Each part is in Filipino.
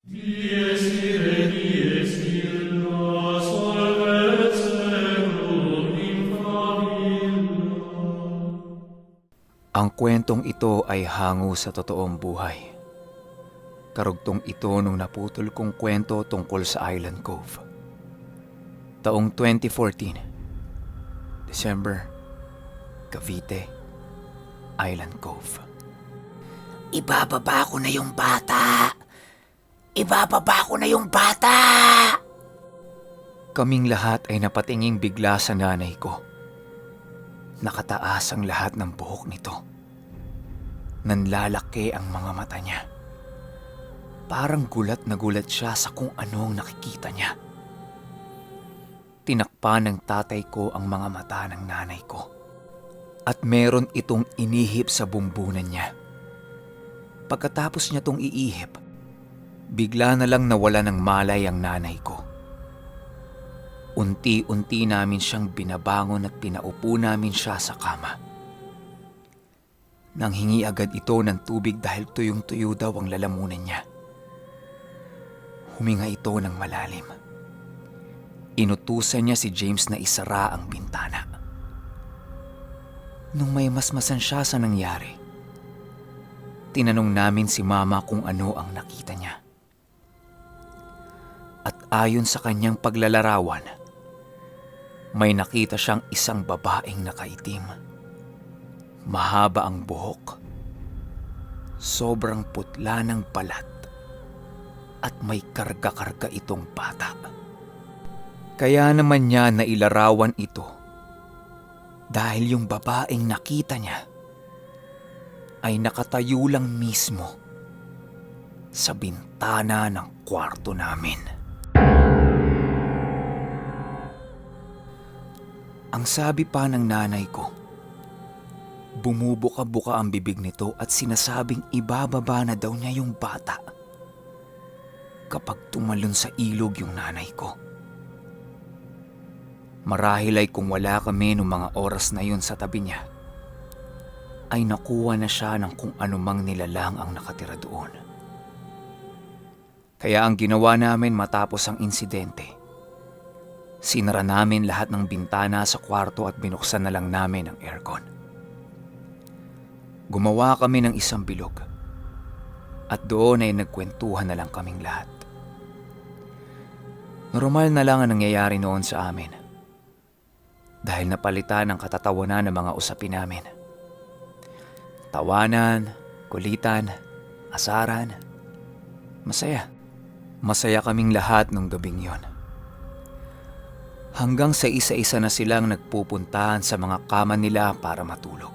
Dies irae, dies illa, solvet saeculum infabila. Ang kwentong ito ay hango sa totoong buhay. Karugtong ito nung naputol kong kwento tungkol sa Island Cove. Taong 2014, December, Cavite, Island Cove. Ibababa ko na yung bata! Ibababa ko na yung bata! Kaming lahat ay napatinging bigla sa nanay ko. Nakataas ang lahat ng buhok nito. Nanlalaki ang mga mata niya. Parang gulat na gulat siya sa kung ano ang nakikita niya. Tinakpan ng tatay ko ang mga mata ng nanay ko. At meron itong inihip sa bumbunan niya. Pagkatapos niya tong iihip, bigla na lang nawala ng malay ang nanay ko. Unti-unti namin siyang binabangon at pinaupo namin siya sa kama. Nanghingi agad ito ng tubig dahil tuyong-tuyo daw ang lalamunan niya. Huminga ito ng malalim. Inutusan niya si James na isara ang bintana. Nung may masmasan siya sa nangyari, tinanong namin si Mama kung ano ang nakita niya. At ayon sa kanyang paglalarawan, may nakita siyang isang babaeng nakaitim. Mahaba ang buhok, sobrang putla ng balat, at may karga-karga itong bata. Kaya naman niya nailarawan ito dahil yung babaeng nakita niya ay nakatayo lang mismo sa bintana ng kwarto namin. Ang sabi pa ng nanay ko, bumubuka-buka ang bibig nito at sinasabing ibababa na daw niya yung bata kapag tumalon sa ilog yung nanay ko. Marahil ay kung wala kami nung mga oras na yun sa tabi niya, ay nakuha na siya ng kung anumang nilalang ang nakatira doon. Kaya ang ginawa namin matapos ang insidente, sinara namin lahat ng bintana sa kwarto at binuksan na lang namin ang aircon. Gumawa kami ng isang bilog at doon ay nagkwentuhan na lang kaming lahat. Normal na lang ang nangyayari noon sa amin dahil napalitan ang katatawanan ng mga usapin namin. Tawanan, kulitan, asaran, masaya. Masaya kaming lahat nung gabing yon. Hanggang sa isa-isa na silang nagpupuntahan sa mga kama nila para matulog.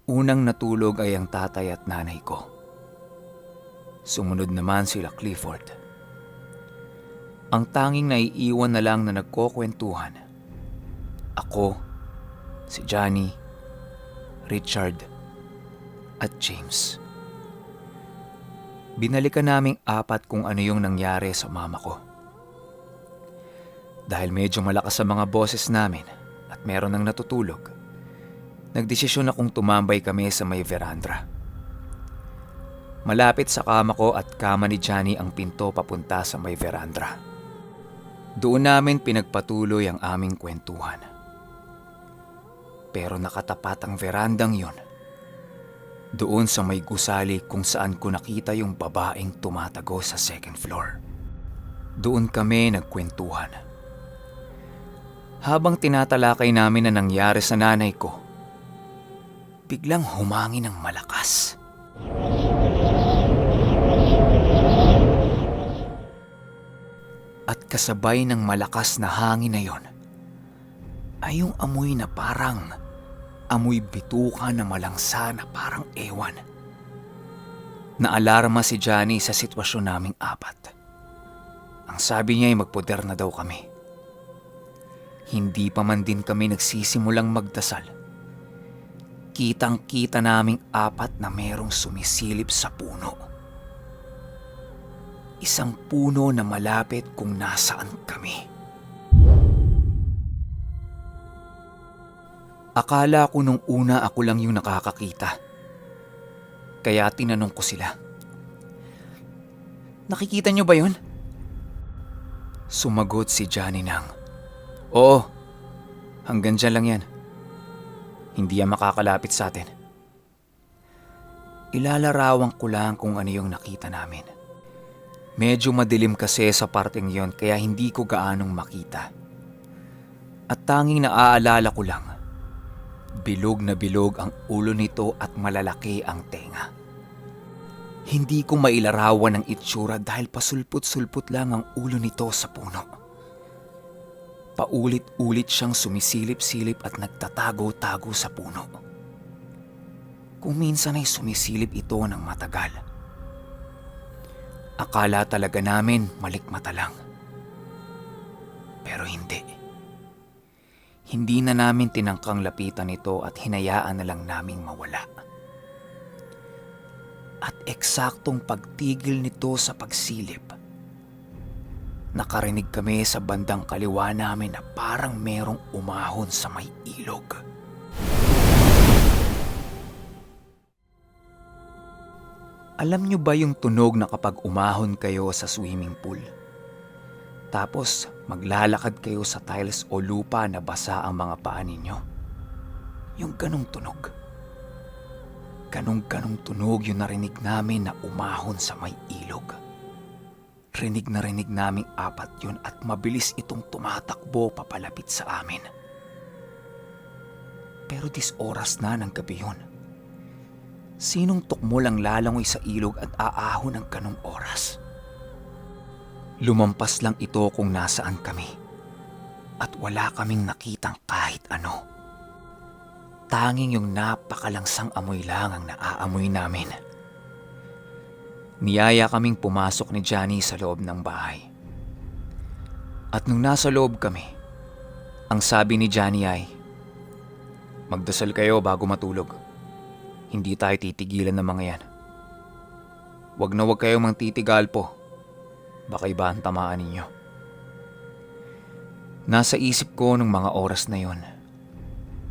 Unang natulog ay ang tatay at nanay ko. Sumunod naman sila Clifford. Ang tanging naiiwan na lang na nagkukwentuhan, ako, si Johnny, Richard, at James. Binalikan naming apat kung ano yung nangyari sa mama ko. Dahil medyo malakas sa mga boses namin at meron nang natutulog, nagdesisyon akong tumambay kami sa may veranda. Malapit sa kama ko at kama ni Johnny ang pinto papunta sa may veranda. Doon namin pinagpatuloy ang aming kwentuhan. Pero nakatapat ang verandang yon doon sa may gusali kung saan ko nakita yung babaeng tumatago sa second floor. Doon kami nagkwentuhan. Habang tinatalakay namin na nangyari sa nanay ko, biglang humangin ng malakas. At kasabay ng malakas na hangin na yon ay yung amoy na parang amoy bituka na malangsa na parang ewan. Naalarma si Johnny sa sitwasyon naming apat. Ang sabi niya ay magpoder na daw kami. Hindi pa man din kami nagsisimulang magdasal. Kitang-kita naming apat na merong sumisilip sa puno. Isang puno na malapit kung nasaan kami. Akala ko nung una ako lang yung nakakakita. Kaya tinanong ko sila, Nakikita niyo ba yun? Sumagot si Johnny nang, "Oo, hanggang dyan lang yan. Hindi yan makakalapit sa atin." Ilalarawan ko lang kung ano yung nakita namin. Medyo madilim kasi sa parteng yon kaya hindi ko gaanong makita. At tanging naaalala ko lang, bilog na bilog ang ulo nito at malalaki ang tenga. Hindi ko mailarawan ang itsura dahil pasulput-sulput lang ang ulo nito sa puno. Paulit-ulit siyang sumisilip-silip at nagtatago-tago sa puno. Kung minsan ay sumisilip ito ng matagal. Akala talaga namin malikmata lang. Pero hindi. Hindi na namin tinangkang lapitan ito at hinayaan na lang naming mawala. At eksaktong pagtigil nito sa pagsilip, nakarinig kami sa bandang kaliwa namin na parang merong umahon sa may ilog. Alam niyo ba yung tunog na kapag umahon kayo sa swimming pool? Tapos maglalakad kayo sa tiles o lupa na basa ang mga paa ninyo? Yung ganong tunog. Ganong tunog yung narinig namin na umahon sa may ilog. Rinig na rinig naming apat yun at mabilis itong tumatakbo papalapit sa amin. Pero 10 oras na ng gabi yun. Sinong tukmo lang lalangoy sa ilog at aahon ng ganong oras? Lumampas lang ito kung nasaan kami at wala kaming nakitang kahit ano. Tanging yung napakalangsang amoy lang ang naaamoy namin. Niyaya kaming pumasok ni Johnny sa loob ng bahay. At nung nasa loob kami, ang sabi ni Johnny ay, "Magdasal kayo bago matulog. Hindi tayo titigilan ng mga yan. Wag na wag kayong mangtitigal po. Baka iba ang tamaan ninyo." Nasa isip ko nung mga oras na yon,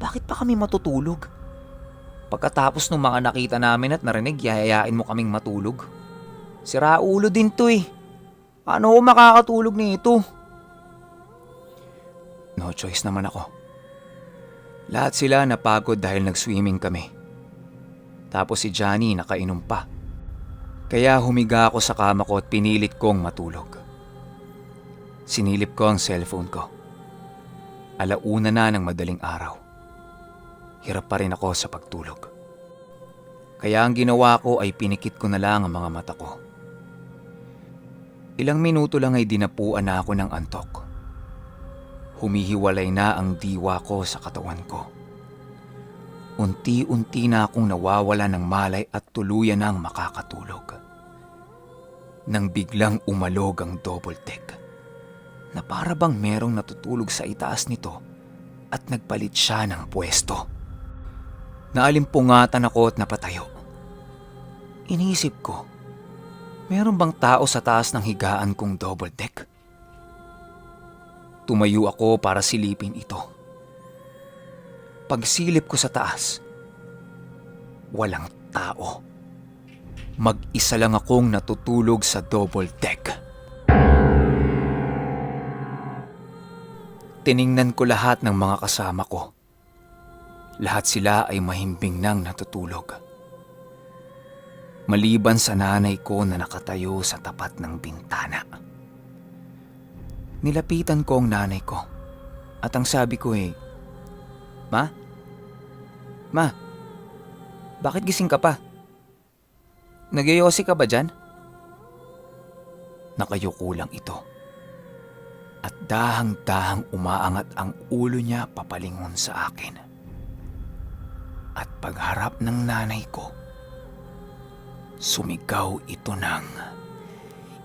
bakit pa kami matutulog? Pagkatapos ng mga nakita namin at narinig, yayayain mo kaming matulog? Siraulo din to eh. Paano ako makakatulog nito? No choice naman ako. Lahat sila napagod dahil nag-swimming kami. Tapos si Johnny nakainom pa. Kaya humiga ako sa kama ko at pinilit kong matulog. Sinilip ko ang cellphone ko. 1:00 na ng madaling araw. Hirap pa rin ako sa pagtulog. Kaya ang ginawa ko ay pinikit ko na lang ang mga mata ko. Ilang minuto lang ay dinapuan na ako ng antok. Humihiwalay na ang diwa ko sa katawan ko. Unti-unti na akong nawawala ng malay at tuluyan nang makakatulog. Nang biglang umalog ang double deck, na para bang merong natutulog sa itaas nito at nagpalit siya ng pwesto. Naalimpungatan ako at napatayo. Inisip ko, meron bang tao sa taas ng higaan kong double deck? Tumayo ako para silipin ito. Pagsilip ko sa taas, walang tao. Mag-isa lang akong natutulog sa double deck. Tiningnan ko lahat ng mga kasama ko. Lahat sila ay mahimbing nang natutulog. Maliban sa nanay ko na nakatayo sa tapat ng bintana. Nilapitan ko ang nanay ko at ang sabi ko ay, Ma? Ma? Bakit gising ka pa? Nagyoyosi ka ba dyan? Nakayuko lang ito. At dahang-dahang umaangat ang ulo niya papalingon sa akin. At pagharap ng nanay ko, sumigaw ito ng,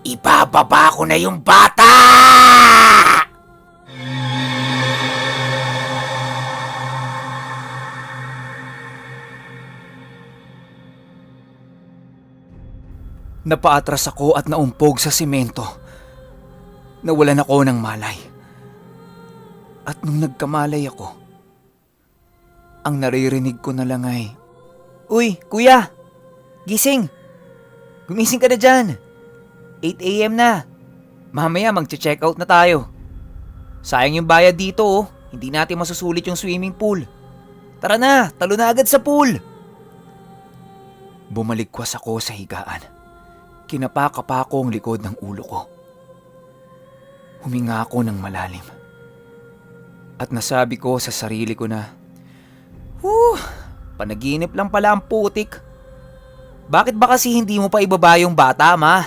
Ibababa ko na yung bata! Napaatras ako at naumpog sa simento. Nawalan ako ng malay. At nung nagkamalay ako, ang naririnig ko na lang ay, "Uy, kuya! Gising! Gumising ka na dyan! 8 a.m. na. Mamaya magche-check out na tayo. Sayang yung bayad dito oh. Hindi natin masusulit yung swimming pool. Tara na, talo na agad sa pool. Bumaligwas ako sa higaan. Kinapakapa ko ang likod ng ulo ko. Huminga ako ng malalim. At nasabi ko sa sarili ko na, panaginip lang pala ang putik. Bakit ba kasi hindi mo pa ibaba yung bata, ma?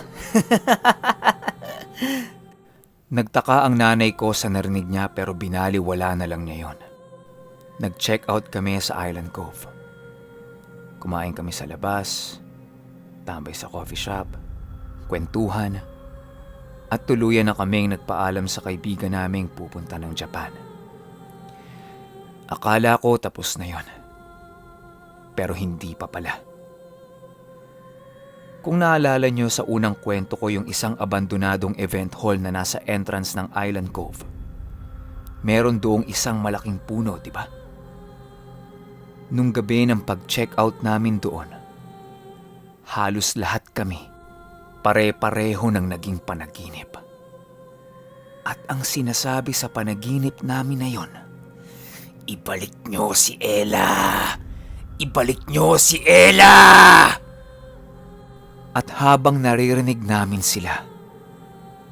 Nagtaka ang nanay ko sa narinig niya pero binaliwala na lang niya yon. Nag-check out kami sa Island Cove. Kumain kami sa labas, tambay sa coffee shop, kwentuhan, at tuluyan na kaming nagpaalam sa kaibigan naming pupunta ng Japan. Akala ko tapos na yon. Pero hindi pa pala. Kung naalala nyo sa unang kwento ko yung isang abandonadong event hall na nasa entrance ng Island Cove, meron doong isang malaking puno, di ba? Nung gabi ng pag-check out namin doon, halos lahat kami pare-pareho ng naging panaginip. At ang sinasabi sa panaginip namin na yon, ibalik nyo si Ella! Ibalik nyo si Ella! At habang naririnig namin sila,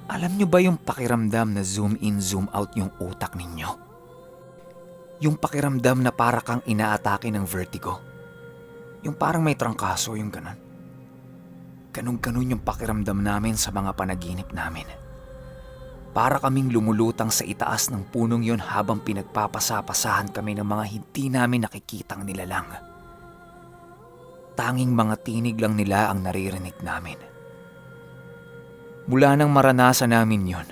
alam nyo ba yung pakiramdam na zoom in, zoom out yung utak ninyo? Yung pakiramdam na para kang inaatake ng vertigo. Yung parang may trangkaso, yung ganun. Ganun-ganun yung pakiramdam namin sa mga panaginip namin. Para kaming lumulutang sa itaas ng punong yon habang pinagpapasapasahan kami ng mga hindi namin nakikitang nilalang. Tanging mga tinig lang nila ang naririnig namin. Mula nang maranasan namin yon,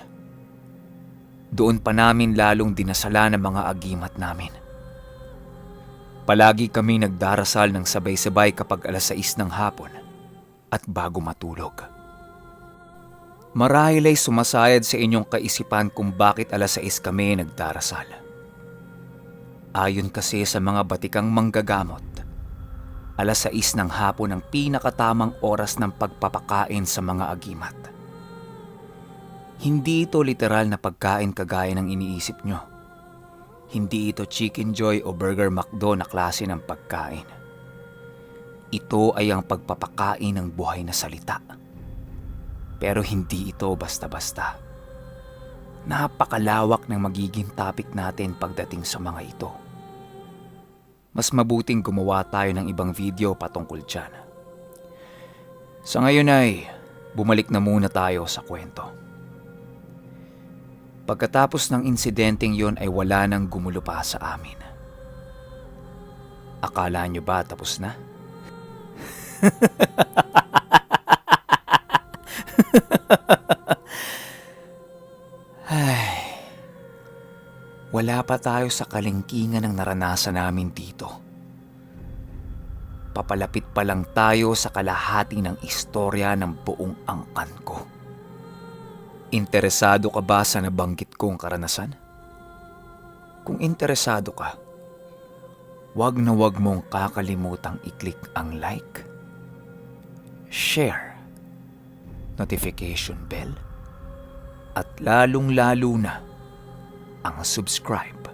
doon pa namin lalong dinasala ng mga agimat namin. Palagi kami nagdarasal ng sabay-sabay kapag 6:00 ng hapon at bago matulog. Marahil ay sumasayad sa inyong kaisipan kung bakit 6:00 kami nagdarasal. Ayon kasi sa mga batikang manggagamot, 6:00 ng hapon ang pinakatamang oras ng pagpapakain sa mga agimat. Hindi ito literal na pagkain kagaya ng iniisip nyo. Hindi ito Chicken Joy o Burger McDo na klase ng pagkain. Ito ay ang pagpapakain ng buhay na salita. Pero hindi ito basta-basta. Napakalawak ng magiging topic natin pagdating sa mga ito. Mas mabuting gumawa tayo ng ibang video patungkol dyan. Sa ngayon ay bumalik na muna tayo sa kwento. Pagkatapos ng insidenteng yon ay wala nang gumulo pa sa amin. Akala nyo ba tapos na? Ay, wala pa tayo sa kalingkingan ng naranasan namin dito. Papalapit pa lang tayo sa kalahati ng istorya ng buong angkan ko. Interesado ka ba sa nabanggit kong karanasan? Kung interesado ka, wag na wag mong kakalimutang i-click ang like, share, notification bell, at lalong-lalo na ang subscribe